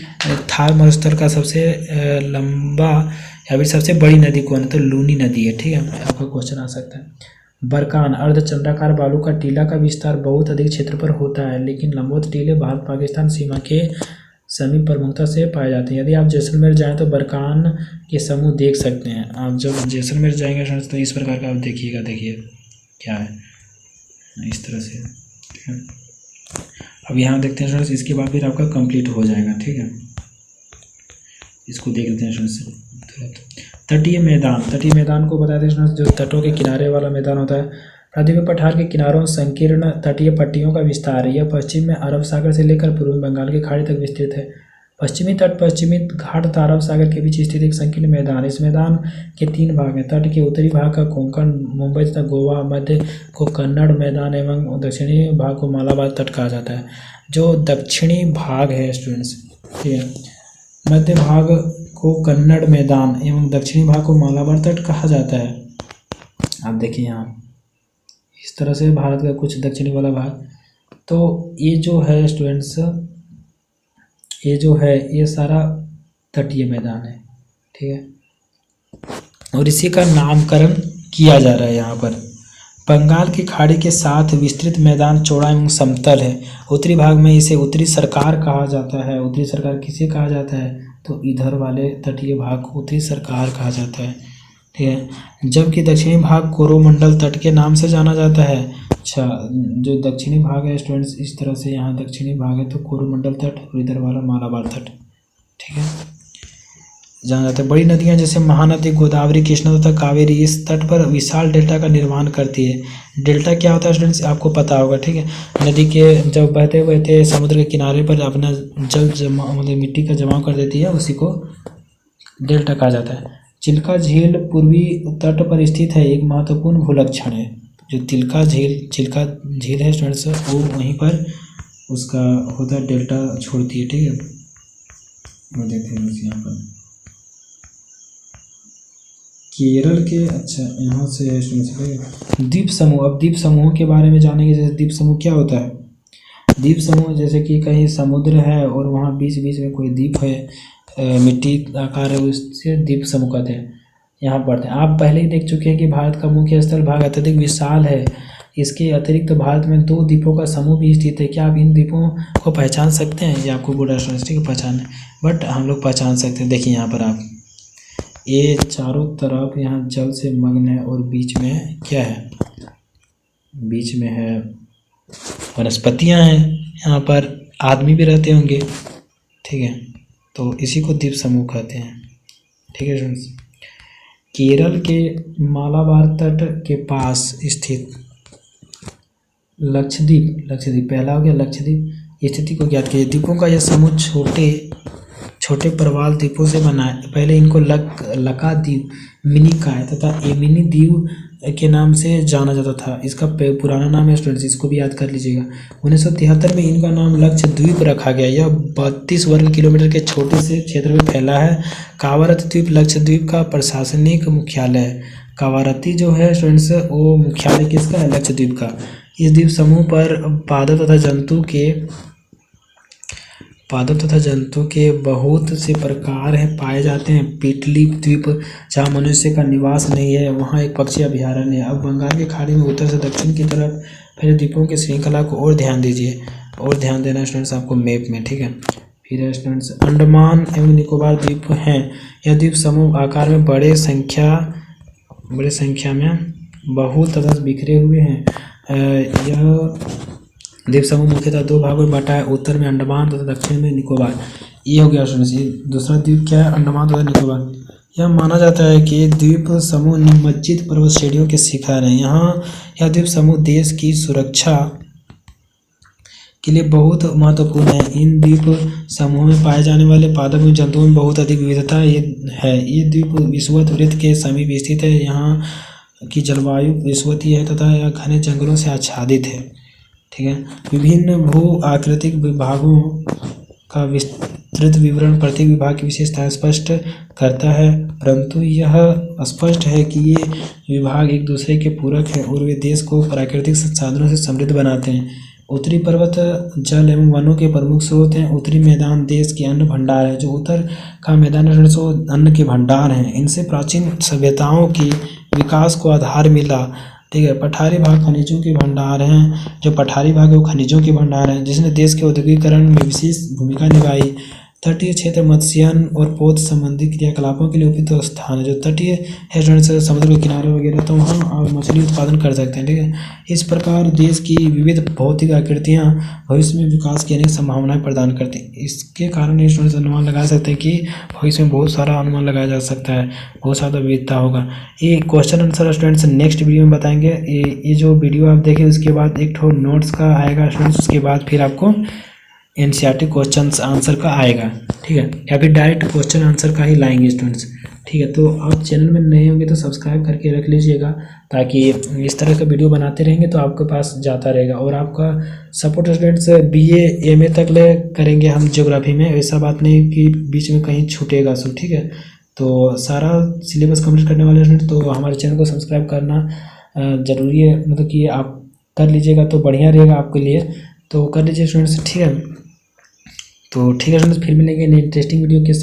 थार मरुस्थल का सबसे लंबा या फिर सबसे बड़ी नदी कौन है, तो लूनी नदी है। ठीक है, आपका क्वेश्चन आ सकता है। बरकान अर्धचंद्राकार बालू का टीला का विस्तार बहुत अधिक क्षेत्र पर होता है, लेकिन लंबवत टीले भारत पाकिस्तान सीमा के समीप प्रमुखता से पाए जाते हैं। यदि आप जैसलमेर जाएं तो बरकान के समूह देख सकते हैं। आप जब जैसलमेर जाएंगे तो इस प्रकार का आप देखिएगा, देखिए क्या है इस तरह से। ठीक है, अब यहाँ देखते हैं स्टूडेंट्स, इसके बाद फिर आपका कंप्लीट हो जाएगा। ठीक है, इसको देख लेते हैं स्टूडेंट्स। तटीय मैदान, तटीय मैदान को बताते हैं स्टूडेंट्स, जो तटों के किनारे वाला मैदान होता है। प्रायद्वीपीय पठार के किनारों संकीर्ण तटीय पट्टियों का विस्तार है। यह पश्चिम में अरब सागर से लेकर पूर्व में बंगाल की खाड़ी तक विस्तृत है। पश्चिमी तट पश्चिमी घाट तथा अरब सागर के बीच स्थित एक संकीर्ण मैदान। इस मैदान के 3 भाग हैं। तट के उत्तरी भाग का कोंकण, मुंबई तथा गोवा, मध्य को कन्नड़ मैदान एवं दक्षिणी भाग को मालाबार तट कहा जाता है। जो दक्षिणी भाग है स्टूडेंट्स, ठीक है, मध्य भाग को कन्नड़ मैदान एवं दक्षिणी भाग को मालाबार तट कहा जाता है। आप देखिए यहाँ इस तरह से भारत का कुछ दक्षिणी वाला भाग। तो ये जो है स्टूडेंट्स, ये जो है ये सारा तटीय मैदान है। ठीक है, और इसी का नामकरण किया जा रहा है यहाँ पर। बंगाल की खाड़ी के साथ विस्तृत मैदान चौड़ा एवं समतल है। उत्तरी भाग में इसे उत्तरी सरकार कहा जाता है। उत्तरी सरकार किसे कहा जाता है, तो इधर वाले तटीय भाग को उत्तरी सरकार कहा जाता है। ठीक है, जबकि दक्षिणी भाग कोरोमंडल तट के नाम से जाना जाता है। अच्छा, जो दक्षिणी भाग है स्टूडेंट्स, इस तरह से यहाँ दक्षिणी भाग है तो कोरोमंडल तट, और इधर वाला मालाबार तट। ठीक है, जाना जाता है। बड़ी नदियाँ जैसे महानदी, गोदावरी, कृष्णा तथा कावेरी इस तट पर विशाल डेल्टा का निर्माण करती है। डेल्टा क्या होता है स्टूडेंट्स, आपको पता होगा। ठीक है, नदी के जब बहते बहते समुद्र के किनारे पर अपना जल जमा, मतलब मिट्टी का जमाव कर देती है, उसी को डेल्टा कहा जाता है। चिल्का झील पूर्वी तट पर स्थित है, एक महत्वपूर्ण भूलक्षण है। जो चिल्का झील है स्टूडेंट्स, वो वहीं पर उसका होता है, डेल्टा छोड़ती है। ठीक है, वो देखते हैं यहाँ पर केरल के, अच्छा यहाँ से स्टूडेंट्स द्वीप समूह। अब द्वीप समूह के बारे में जानेंगे। जैसे द्वीप समूह क्या होता है, द्वीप समूह जैसे कि कहीं समुद्र है और वहाँ बीच बीच में कोई द्वीप है, मिट्टी आकार है, उससे द्वीप समूह कहते हैं। यहाँ पढ़ते हैं, आप पहले ही देख चुके हैं कि भारत का मुख्य स्थल भाग अत्यधिक विशाल है। इसके अतिरिक्त भारत में 2 द्वीपों का समूह भी स्थित है। क्या आप इन द्वीपों को पहचान सकते हैं? ये आपको बोला स्टूडेंट्स पहचान है, बट हम लोग पहचान सकते हैं। देखिए यहाँ पर आप, ये चारों तरफ यहाँ जल से मग्न है और बीच में क्या है, बीच में है वनस्पतियाँ हैं, यहाँ पर आदमी भी रहते होंगे। ठीक है, तो इसी को द्वीप समूह कहते हैं। ठीक है स्टूडेंट्स, केरल के मालाबार तट के पास स्थित लक्षद्वीप पहला हो गया। लक्षद्वीप स्थिति को ज्ञात किया। द्वीपों का यह समूह छोटे प्रवाल द्वीपों से बना है। पहले इनको लकाद्वीप, मिनिकॉय तथा एमिनी द्वीप के नाम से जाना जाता था। इसका पुराना नाम है स्टूडेंट्स, इसको भी याद कर लीजिएगा। 1973 में इनका नाम लक्षद्वीप रखा गया। यह 32 वर्ग किलोमीटर के छोटे से क्षेत्र में फैला है। कावारत्ती द्वीप लक्षद्वीप का प्रशासनिक मुख्यालय है। कावारत्ती जो है स्टूडेंट्स, वो मुख्यालय किसका है, लक्षद्वीप का। इस द्वीप समूह पर पादप तथा जंतु के बहुत से प्रकार हैं पाए जाते हैं। पीटली द्वीप, जहाँ मनुष्य का निवास नहीं है, वहाँ एक पक्षी अभयारण्य है। अब बंगाल की खाड़ी में उत्तर से दक्षिण की तरफ फिर द्वीपों की श्रृंखला को और ध्यान दीजिए, और ध्यान देना स्टूडेंट्स आपको मैप में। ठीक है, फिर स्टूडेंट्स अंडमान एवं निकोबार द्वीप हैं। यह द्वीप समूह आकार में बड़े संख्या में बहुत तथा बिखरे हुए हैं। यह द्वीप समूह मुख्यतः 2 भागों में बटा है, उत्तर में अंडमान तथा दक्षिण में निकोबार। ये हो गया स्टूडेंट्स। ये दूसरा द्वीप क्या है, अंडमान तथा निकोबार। यह माना जाता है कि द्वीप समूह निमज्जित पर्वत श्रेणियों के शिखर हैं। यह द्वीप समूह देश की सुरक्षा के लिए बहुत महत्वपूर्ण है। इन द्वीप समूह में पाए जाने वाले पादप एवं जंतुओं में बहुत अधिक विविधता है। ये द्वीप विषुवत वृत्त के समीप स्थित है। यहाँ की जलवायु विषुवतीय है तथा यह घने जंगलों से आच्छादित है। ठीक है, विभिन्न भू आकृतिक विभागों का विस्तृत विवरण प्रत्येक विभाग की विशेषताएं स्पष्ट करता है, परंतु यह स्पष्ट है कि ये विभाग एक दूसरे के पूरक हैं और वे देश को प्राकृतिक संसाधनों से समृद्ध बनाते हैं। उत्तरी पर्वत जल एवं वनों के प्रमुख स्रोत हैं। उत्तरी मैदान देश के अन्न भंडार है। जो उत्तर का मैदान है सो अन्न के भंडार हैं। इनसे प्राचीन सभ्यताओं की विकास को आधार मिला। ठीक है। पठारी भाग खनिजों के भंडार हैं। जो पठारी भाग है वो खनिजों के भंडार हैं, जिसने देश के औद्योगिकरण में विशेष भूमिका निभाई। तटीय क्षेत्र मत्स्यन और पौध संबंधी क्रियाकलापों के लिए उपयुक्त स्थान है। जो तटीय है समुद्र के किनारे वगैरह, तो वहाँ आप मछली उत्पादन कर सकते हैं। ठीक है। इस प्रकार देश की विविध भौतिक आकृतियाँ भविष्य में विकास की अनेक संभावनाएं प्रदान करती हैं। इसके कारण स्टूडेंट्स अनुमान लगा सकते हैं कि भविष्य में बहुत सारा अनुमान लगाया जा सकता है, बहुत ज़्यादा विविधता होगा। ये question answer students next video में बताएंगे। ये जो वीडियो आप देखें उसके बाद एक ठो नोट्स का आएगा स्टूडेंट्स, उसके बाद फिर आपको एनसीईआरटी क्वेश्चन आंसर का आएगा। ठीक है, या फिर डायरेक्ट क्वेश्चन आंसर का ही लाएंगे स्टूडेंट्स। ठीक है, तो आप चैनल में नए होंगे तो सब्सक्राइब करके रख लीजिएगा, ताकि इस तरह का वीडियो बनाते रहेंगे तो आपके पास जाता रहेगा। और आपका सपोर्ट स्टूडेंट्स BA MA तक ले करेंगे हम ज्योग्राफी में, ऐसा बात नहीं कि बीच में कहीं छूटेगा सो। ठीक है, तो सारा सिलेबस कंप्लीट करने वाले स्टूडेंट तो हमारे चैनल को सब्सक्राइब करना ज़रूरी है, मतलब कि आप कर लीजिएगा तो बढ़िया रहेगा आपके लिए, तो कर लीजिए स्टूडेंट्स। ठीक है, तो ठीक है स्टूडेंट्स, फिर मिलेंगे नई इंटरेस्टिंग वीडियो के